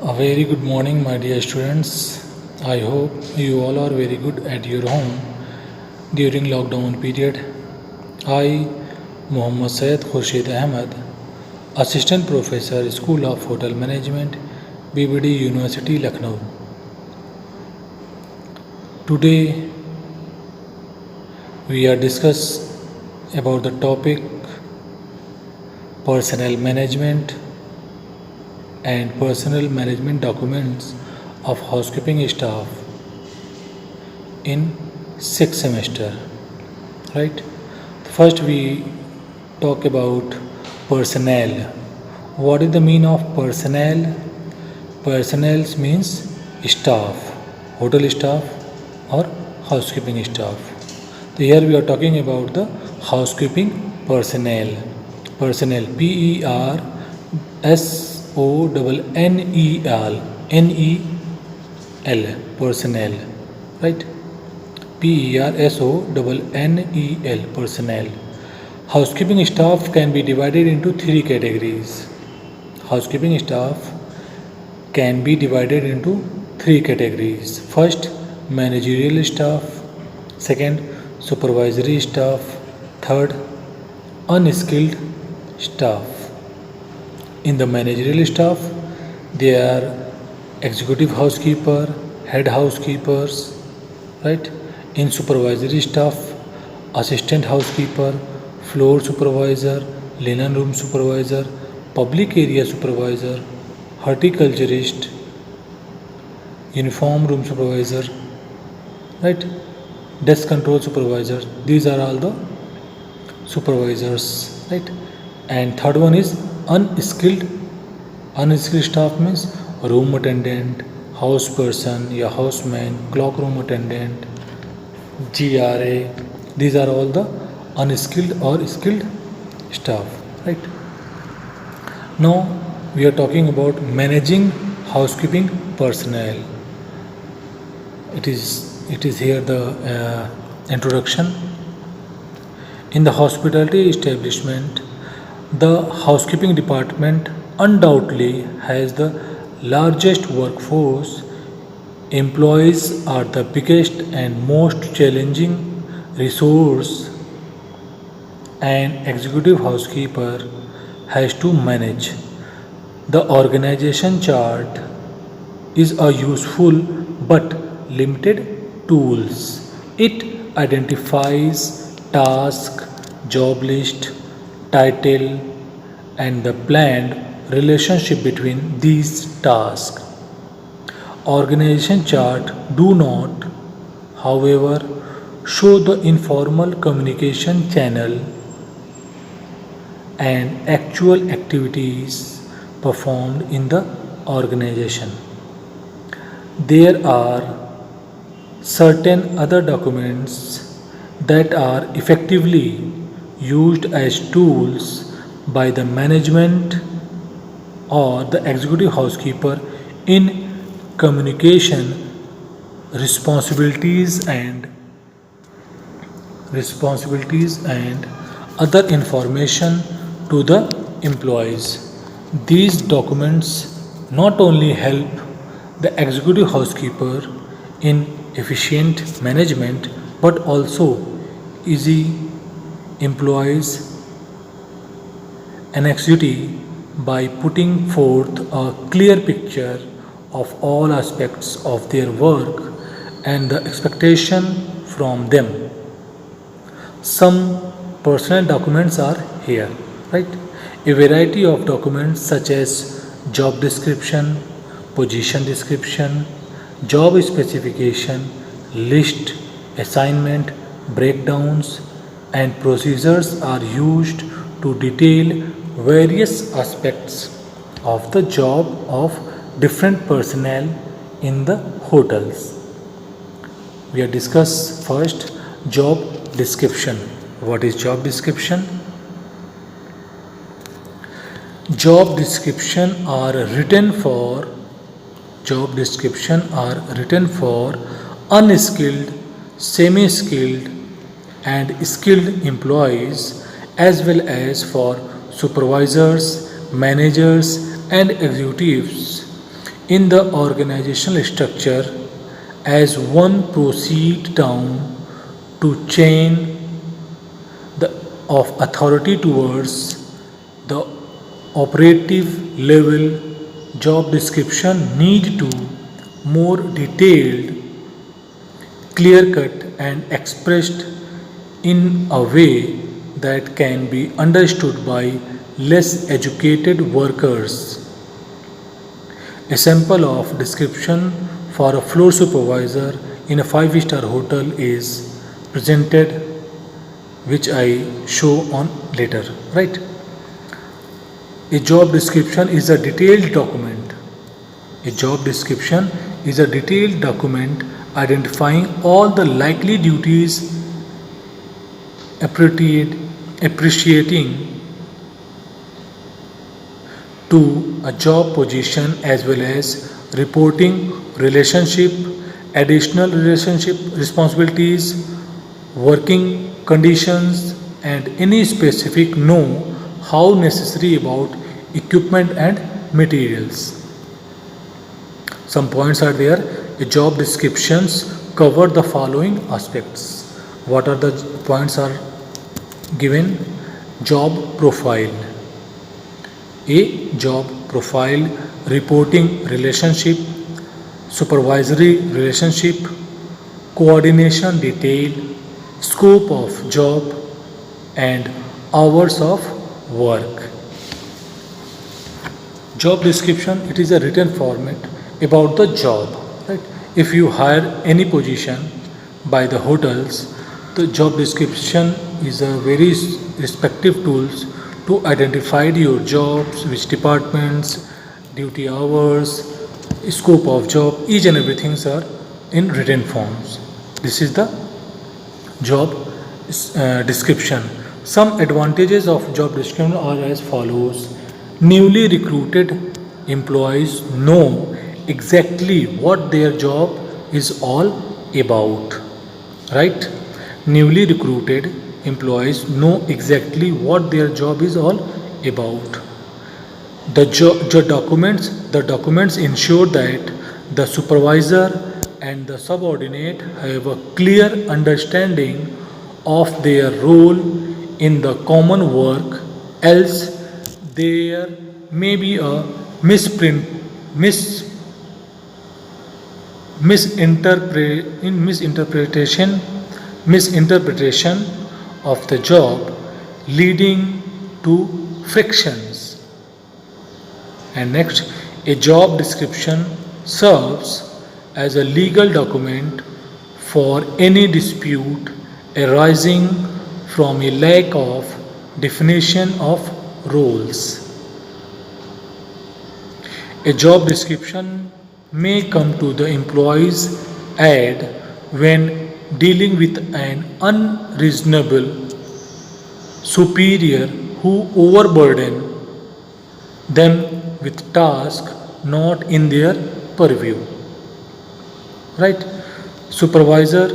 A very good morning, my dear students. I hope you all are very good at your home during lockdown period. I, Mohammad Syed Khurshid Ahmed, Assistant Professor, School of Hotel Management, BBD University, Lucknow. Today we are discuss about the topic personnel management and personal management documents of housekeeping staff in sixth semester, right? First we talk about personnel. What is the meaning of personnel? Personnel means staff, hotel staff or housekeeping staff. So here we are talking about the housekeeping personnel. Personnel, PERSONNEL, personnel, right? PERSONNEL, personnel. Housekeeping staff can be divided into three categories. Housekeeping staff can be divided into three categories. First, managerial staff. Second, supervisory staff. Third, unskilled staff. In the managerial staff, there are executive housekeeper, head housekeepers, right? In supervisory staff, assistant housekeeper, floor supervisor, linen room supervisor, public area supervisor, horticulturist, uniform room supervisor, right? Desk control supervisor. These are all the supervisors, right? And third one is unskilled. Unskilled staff means room attendant, house person, या houseman, clock room attendant, GRA. These are all the unskilled or skilled staff, right? Now we are talking about managing housekeeping personnel. It is here the introduction. In the hospitality establishment, the housekeeping department undoubtedly has the largest workforce. Employees are the biggest and most challenging resource an executive housekeeper has to manage. The organization chart is a useful but limited tools. It identifies task, job list, title, and the planned relationship between these tasks. Organization chart do not, however, show the informal communication channel and actual activities performed in the organization. There are certain other documents that are effectively used as tools by the management or the executive housekeeper in communication responsibilities and other information to the employees. These documents not only help the executive housekeeper in efficient management but also easy employees anxiety by putting forth a clear picture of all aspects of their work and the expectation from them. Some personal documents are here, right? A variety of documents such as job description, position description, job specification, list, assignment, breakdowns, and procedures are used to detail various aspects of the job of different personnel in the hotels. We are discuss first job description. What is job description? Job description are written for unskilled, semi-skilled and skilled employees as well as for supervisors, managers and executives. in the organizational structure as one proceed down to chain the, of authority towards the operative level. Job description need to more detailed, clear cut and expressed in a way that can be understood by less educated workers. A sample of description for a floor supervisor in a five-star hotel is presented, which I show on later, right? A job description is a detailed document. A job description is a detailed document identifying all the likely duties, appreciating to a job position as well as reporting relationship, additional relationship responsibilities, working conditions, and any specific know how necessary about equipment and materials. Some points are there. A job descriptions cover the following aspects. What are the points are given? Job profile. A job profile, reporting relationship, supervisory relationship, coordination detail, scope of job, and hours of work. Job description, it is a written format about the job, right? If you hire any position by the hotels, the job description is a very respective tools to identify your jobs, which departments, duty hours, scope of job, each and everything are in written forms. This is the job description. Some advantages of job description are as follows. Newly recruited employees know exactly what their job is all about, right? Newly recruited employees know exactly what their job is all about. The documents ensure that the supervisor and the subordinate have a clear understanding of their role in the common work, else there may be a misinterpretation of the job, leading to frictions. And next, a job description serves as a legal document for any dispute arising from a lack of definition of roles. A job description may come to the employee's aid when dealing with an unreasonable superior who overburden them with tasks not in their purview. Right? Supervisor,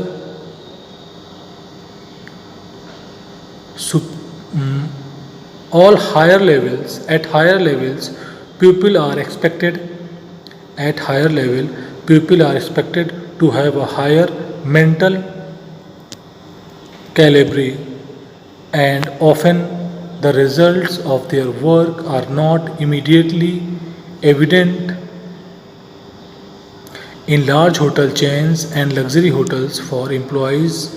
all higher levels, at higher levels, people are expected to have a higher mental calibre, and often the results of their work are not immediately evident. In large hotel chains and luxury hotels for employees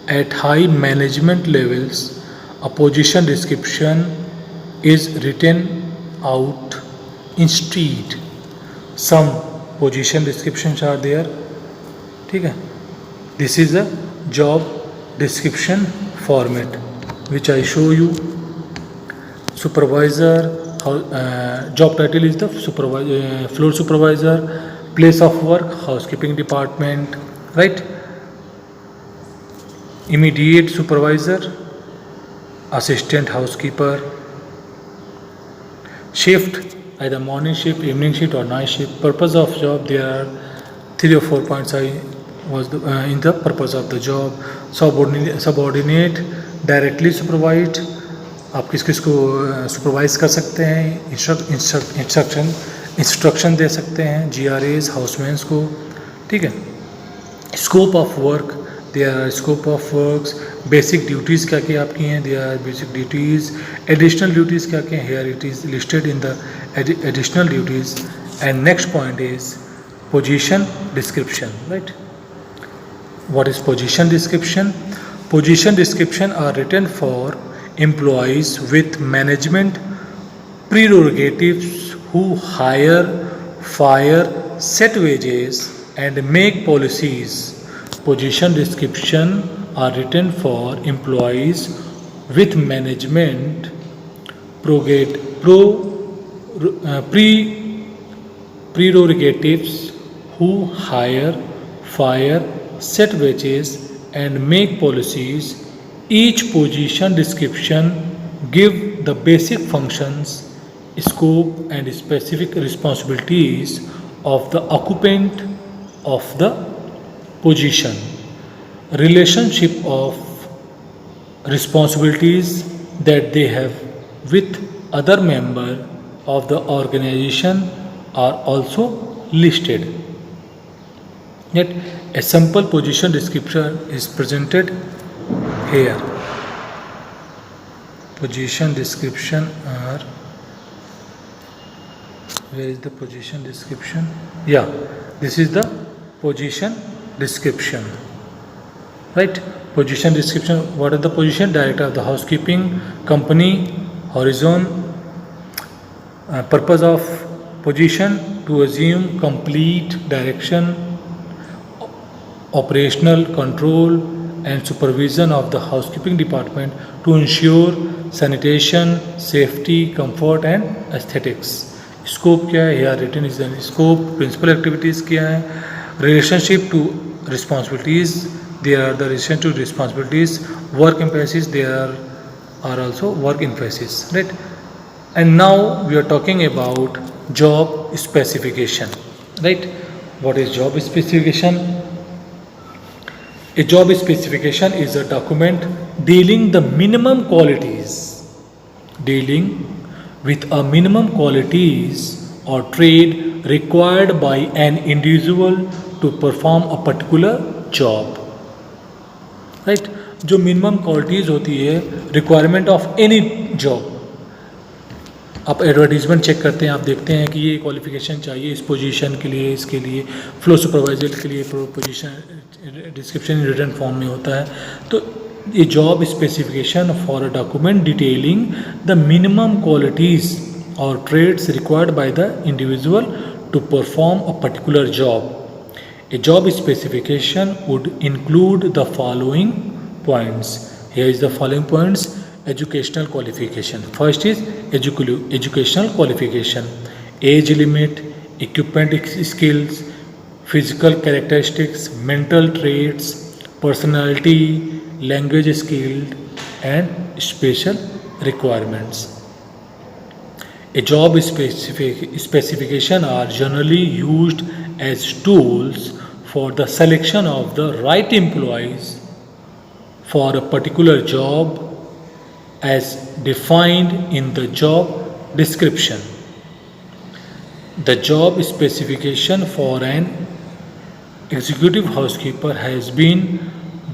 at high management levels, a position description is written out instead. Some position descriptions are there. ठीक है? This is a job description format which I show you. Supervisor, job title is the floor supervisor, place of work, housekeeping department, right? Immediate supervisor, assistant housekeeper, shift, either morning shift, evening shift or night shift. Purpose of job, there are 3 or 4 points I was in the purpose of the job. Subordinate, directly supervised, आप किस किस को supervise कर सकते हैं, instruction instruction दे सकते हैं GRAs हाउसमैन्स को, ठीक है। Scope of work, there are scope of works, basic duties क्या क्या आपकी हैं, there are basic duties, additional duties क्या क्या, here it is listed in the additional duties. And next point is position description, right. What is position description? Position description are written for employees with management prerogatives who hire, fire, set wages and make policies. Position description are written for employees with management prerogatives who hire, fire, set wages and make policies. Each position description give the basic functions, scope and specific responsibilities of the occupant of the position, relationship of responsibilities that they have with other member of the organization are also listed. Yet a simple position description is presented here. Position description are, where is the position description? Yeah, this is the position description, right? Position description, what are the position? Director of the housekeeping company, horizon, purpose of position to assume complete direction, operational control and supervision of the housekeeping department to ensure sanitation, safety, comfort and aesthetics. Scope क्या है? Here written is the scope. Principal activities क्या है? Relationship to responsibilities. There are the relation to responsibilities. Work emphasis. There are also work emphasis. Right. And now we are talking about job specification. Right. What is job specification? A job specification is a document dealing with a minimum qualities or trade required by an individual to perform a particular job, right? जो minimum qualities होती है requirement of any job, आप advertisement check करते हैं, आप देखते हैं कि ये क्वालिफिकेशन चाहिए इस पोजीशन के लिए, इसके लिए फ्लो सुपरवाइजर के लिए position description in written form में होता है। तो ये job specification for a document detailing the minimum qualities और traits required by the individual to perform a particular job. A job specification would include the following points. Here is the following points. Educational qualification. First is educational qualification, age limit, equipment skills, physical characteristics, mental traits, personality, language skills and special requirements. A job specification are generally used as tools for the selection of the right employees for a particular job as defined in the job description. The job specification for an executive housekeeper has been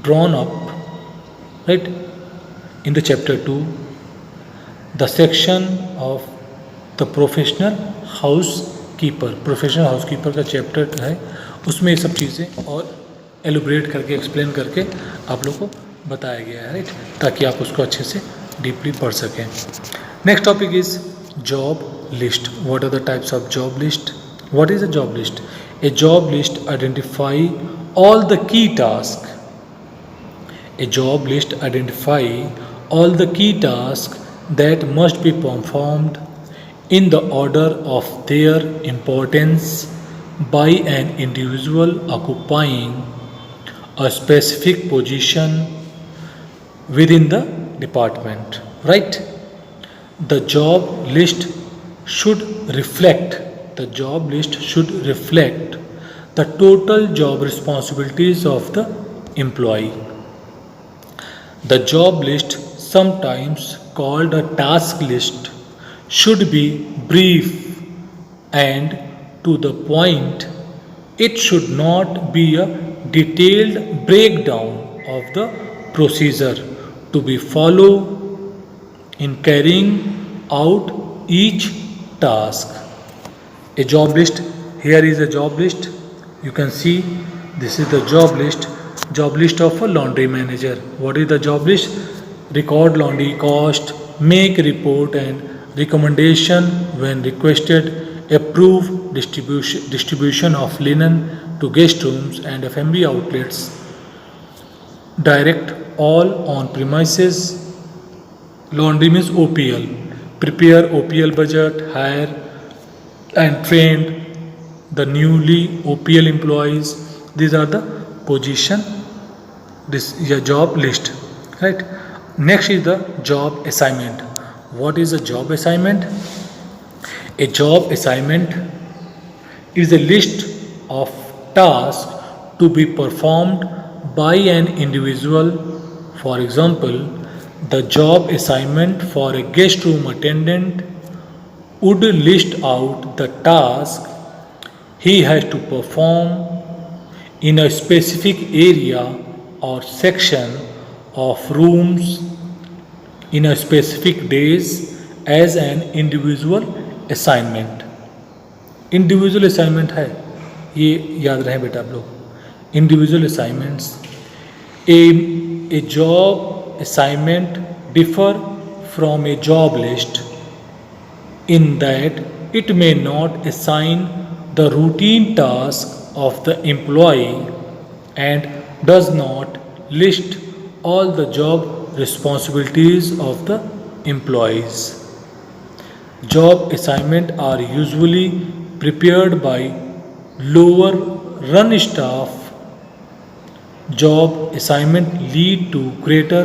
drawn up, right, in the chapter 2, the section of the professional housekeeper का chapter है, उसमें ये सब चीज़ें और एलुब्रेट करके explain करके आप लोग को बताया गया है, राइट, ताकि आप उसको अच्छे से डीपली पढ़ सकें। Next topic is job list. What are the types of job list? What is a job list? A job list identify all the key task. A job list identify all the key task that must be performed in the order of their importance by an individual occupying a specific position within the department, right? The job list should reflect the total job responsibilities of the employee. The job list, sometimes called a task list, should be brief and to the point. It should not be a detailed breakdown of the procedure to be followed in carrying out each task. A job list. Here is a job list. You can see this is the job list of a laundry manager. What is the job list? Record laundry cost, make report and recommendation when requested, approve distribution of linen to guest rooms and F&B outlets, direct all on premises. Laundry means OPL, prepare OPL budget, hire and trained the newly OPL employees. These are the position, this is a job list, right? Next is the job assignment. What is a job assignment? A job assignment is a list of tasks to be performed by an individual. For example, the job assignment for a guest room attendant would list out the task he has to perform in a specific area or section of rooms in a specific days as an individual assignment. Individual assignment है, ये याद रहे बेटा आप लोग. Individual assignments. A job assignment differ from a job list in that it may not assign the routine task of the employee and does not list all the job responsibilities of the employees. Job assignments are usually prepared by lower run staff. Job assignment lead to greater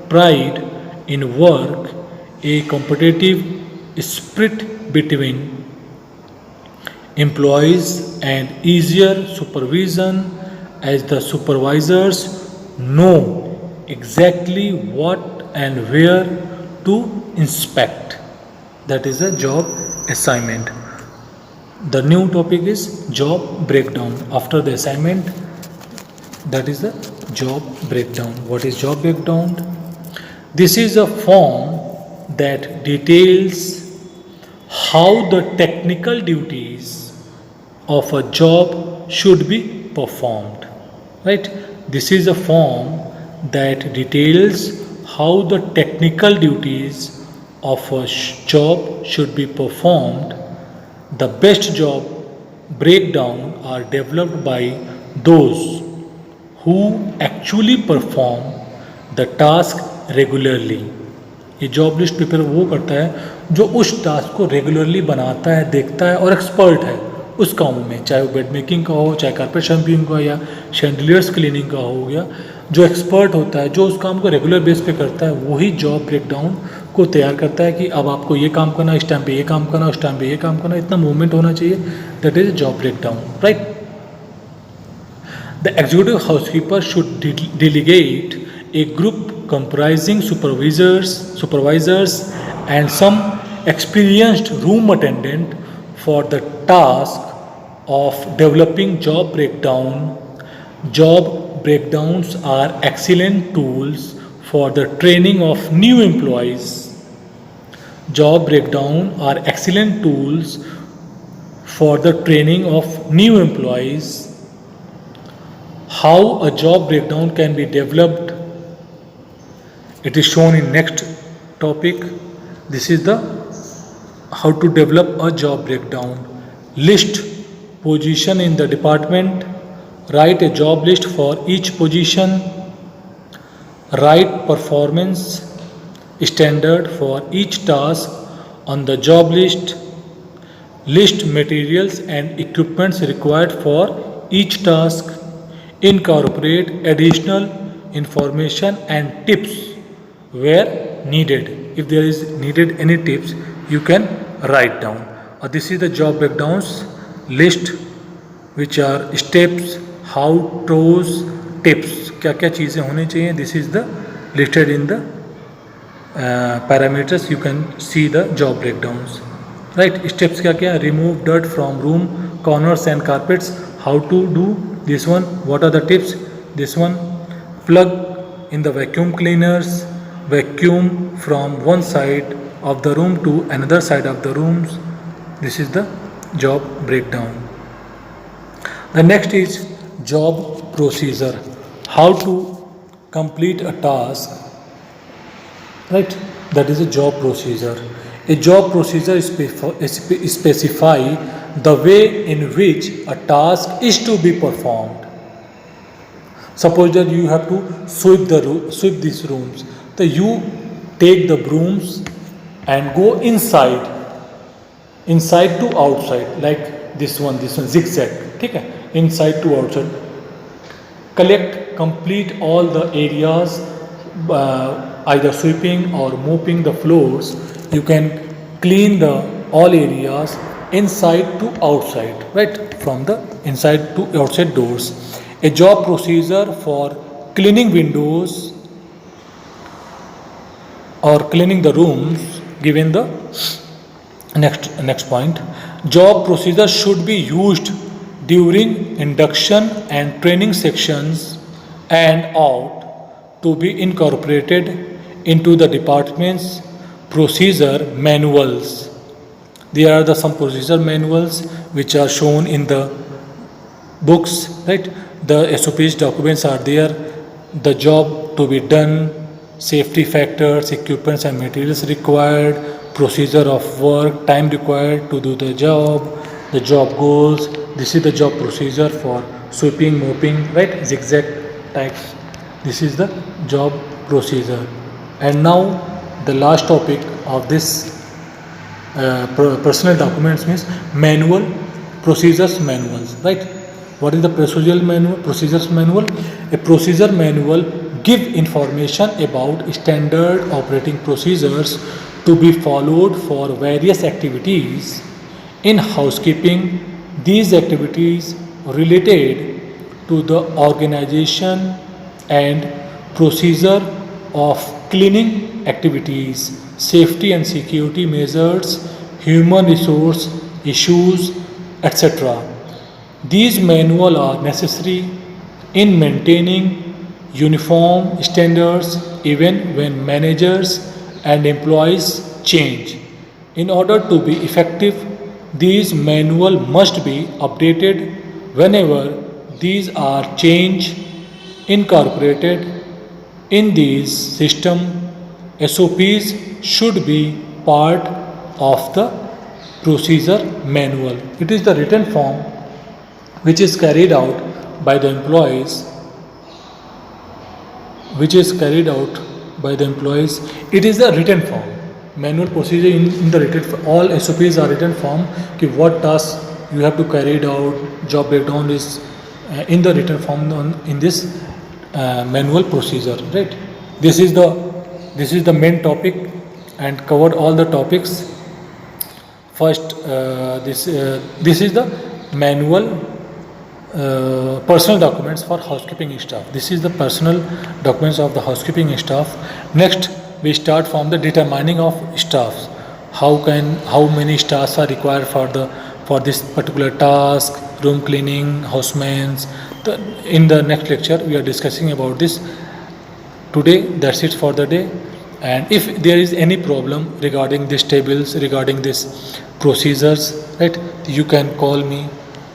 pride in work, a competitive spirit between employees and easier supervision as the supervisors know exactly what and where to inspect. That is a job assignment. The new topic is job breakdown. After the assignment, that is the job breakdown. What is job breakdown? This is a form that details how the technical duties of a job should be performed. Right? This is a form that details how the technical duties of a job should be performed. The best job breakdown are developed by those who actually perform the task regularly. ये job list prepare वो करता है जो उस task को regularly बनाता है, देखता है और एक्सपर्ट है उस काम में, चाहे वो बेड मेकिंग का हो, चाहे कारपेट शैम्पिंग का या शैंडलियर्स क्लीनिंग का हो गया. जो एक्सपर्ट होता है, जो उस काम को रेगुलर बेस पे करता है, वही जॉब ब्रेकडाउन को तैयार करता है कि अब आपको ये काम करना, इस टाइम पे ये काम करना, उस टाइम पे ये काम करना, इतना मूवमेंट होना चाहिए. That is job breakdown, right. The executive housekeeper should delegate a group comprising supervisors and some experienced room attendant for the task of developing job breakdown. Job breakdowns are excellent tools for the training of new employees. Job breakdown are excellent tools for the training of new employees. How a job breakdown can be developed, it is shown in next topic. This is the how to develop a job breakdown. List position in the department. Write a job list for each position. Write performance standard for each task on the job list. List materials and equipments required for each task. Incorporate additional information and tips where needed. If there is needed any tips, you can write down. This is the job breakdowns list, which are steps, how, toes, tips. क्या क्या चीज़ें होनी चाहिए. This is the listed in the parameters. You can see the job breakdowns. right? Steps क्या क्या? Remove dirt from room corners and carpets. How to do this one? What are the tips? This one, plug in the vacuum cleaners, vacuum from one side of the room to another side of the rooms. This is the job breakdown. The next is job procedure. How to complete a task, right? That is a job procedure. A job procedure specify the way in which a task is to be performed. Suppose that you have to sweep these rooms, so you take the brooms and go inside to outside, like this one zigzag, ठीक है, inside to outside. Collect complete all the areas, either sweeping or mopping the floors. You can clean the all areas inside to outside, right, from the inside to outside doors. A job procedure for cleaning windows or cleaning the rooms, given the next point. Job procedure should be used during induction and training sections and out to be incorporated into the department's procedure manuals. There are some procedure manuals which are shown in the books, right? The SOPs documents are there, the job to be done, safety factors, equipments and materials required, procedure of work, time required to do the job goals. This is the job procedure for sweeping, mopping, right, zigzag types. This is the job procedure. And now the last topic of this personal documents means manual, procedures manuals, right? What is the procedures manual? A procedure manual give information about standard operating procedures to be followed for various activities in housekeeping. These activities related to the organization and procedure of cleaning activities, safety and security measures, human resource issues, etc. These manuals are necessary in maintaining uniform standards even when managers and employees change. In order to be effective, these manuals must be updated whenever these are changed, incorporated in these system. SOPs should be part of the procedure manual. It is the written form which is carried out by the employees, It is the written form. Manual procedure in the written form. All SOPs are written form. कि what tasks you have to carry out. Job breakdown is in the written form in this manual procedure. Right. This is the main topic and covered all the topics. First, this is the manual personal documents for housekeeping staff. This is the personal documents of the housekeeping staff. Next, we start from the determining of staffs. How many staffs are required for this particular task, room cleaning, housemaids. In the next lecture, we are discussing about this. Today, that's it for the day. And if there is any problem regarding these tables, regarding these procedures, right, you can call me.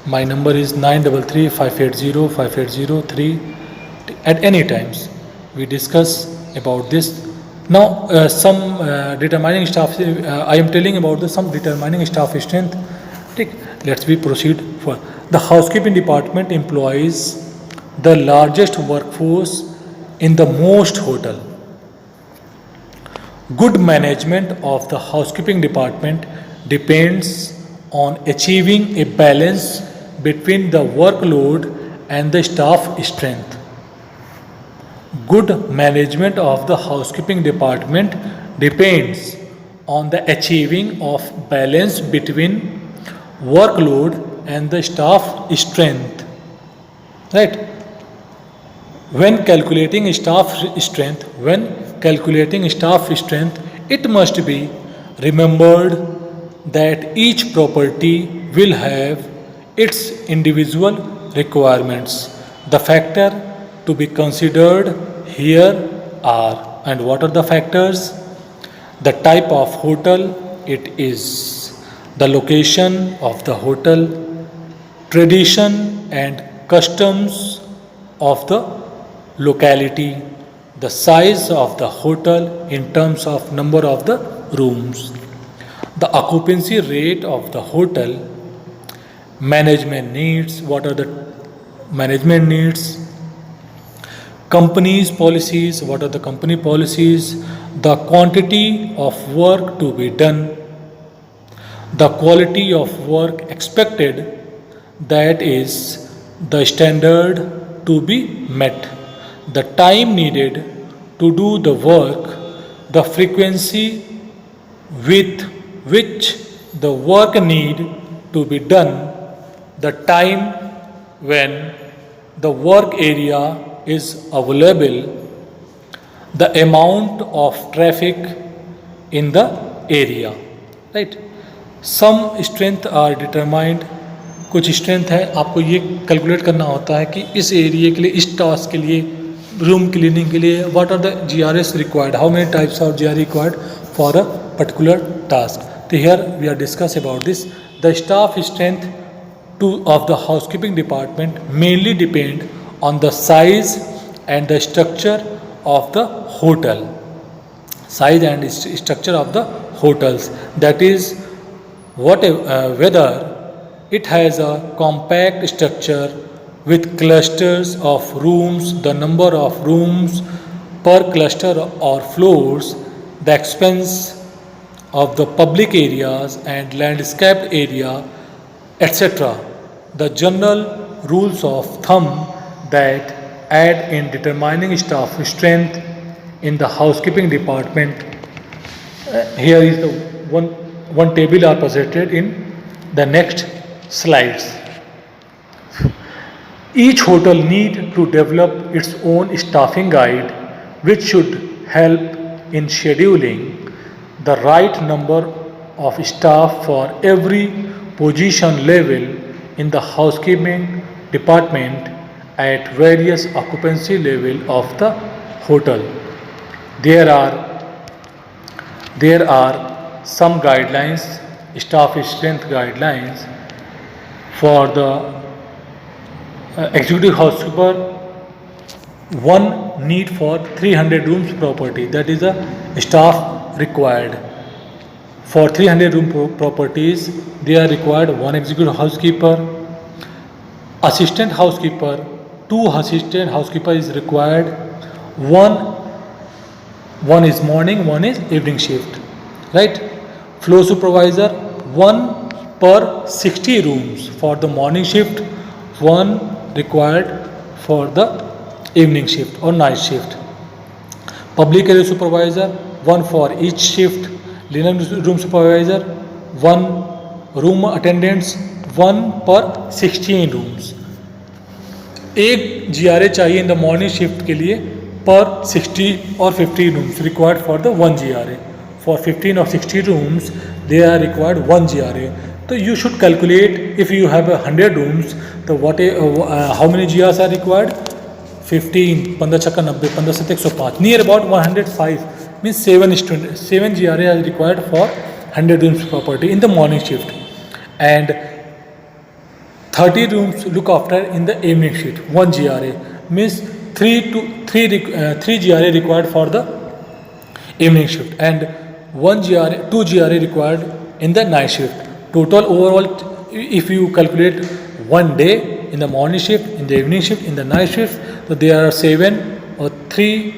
My number is 933-580-5803. At any times, we discuss about this. Now, some determining staff. I am telling about some determining staff strength. Let's proceed for the housekeeping department employs the largest workforce in the most hotel. Good management of the housekeeping department depends on achieving a balance between the workload and the staff strength. Good management of the housekeeping department depends on the achieving of balance between workload and the staff strength. Right? When calculating staff strength, it must be remembered that each property will have its individual requirements. The factor to be considered here are, and what are the factors? The type of hotel it is, the location of the hotel, tradition and customs of the locality, the size of the hotel in terms of number of the rooms, the occupancy rate of the hotel, management needs, what are the management needs, company's policies, what are the company policies, the quantity of work to be done, the quality of work expected, that is the standard to be met, the time needed to do the work, the frequency with which the work need to be done, the time when the work area is available, the amount of traffic in the area, right? Some strength are determined, कुछ strength है आपको ये calculate करना होता है कि इस area के लिए, इस टास्क के लिए, रूम क्लीनिंग के लिए what are the GRS required, how many types of GRS required for a particular task. तो here we are discuss about this. The staff strength of the housekeeping department mainly depend on the size and the structure of the hotel, size and structure of the hotels, that is whether it has a compact structure with clusters of rooms, the number of rooms per cluster or floors, the expense of the public areas and landscaped area, etc. The general rules of thumb that aid in determining staff strength in the housekeeping department. Here is the one table are presented in the next slides. Each hotel need to develop its own staffing guide which should help in scheduling the right number of staff for every position level in the housekeeping department at various occupancy level of the hotel. There are some guidelines, staff strength guidelines for the executive housekeeper. One need for 300 rooms property, that is a staff required. For 300 room properties, they are required one executive housekeeper, assistant housekeeper, 2 assistant housekeeper is required, one is morning, one is evening shift, right? Floor supervisor, 1 per 60 rooms for the morning shift, 1 required for the evening shift or night shift. Public area supervisor, 1 for each shift. Linen room supervisor, 1 room attendants, 1 per 16 rooms. एक GRA चाहिए in the morning shift के लिए पर 60 और 50 rooms required for the 1 GRA. For 15 और 60 rooms they are required 1 GRA. तो you should calculate if you have 100 rooms तो what how many GRs are required? 15, 15 छक्का 90, 15 7 105, near about 105 means 7 GRA are required for 100 rooms property in the morning shift, and 30 rooms look after in the evening shift. 1 GRA means 3 GRA required for the evening shift, and 2 GRA required in the night shift. Total overall, if you calculate 1 day in the morning shift, in the evening shift, in the night shift, so there are 7 or 3,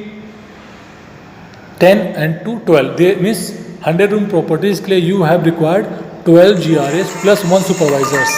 10 and 2, 12. They means 100 room properties के लिए you have required 12 GRAs plus 1 supervisors.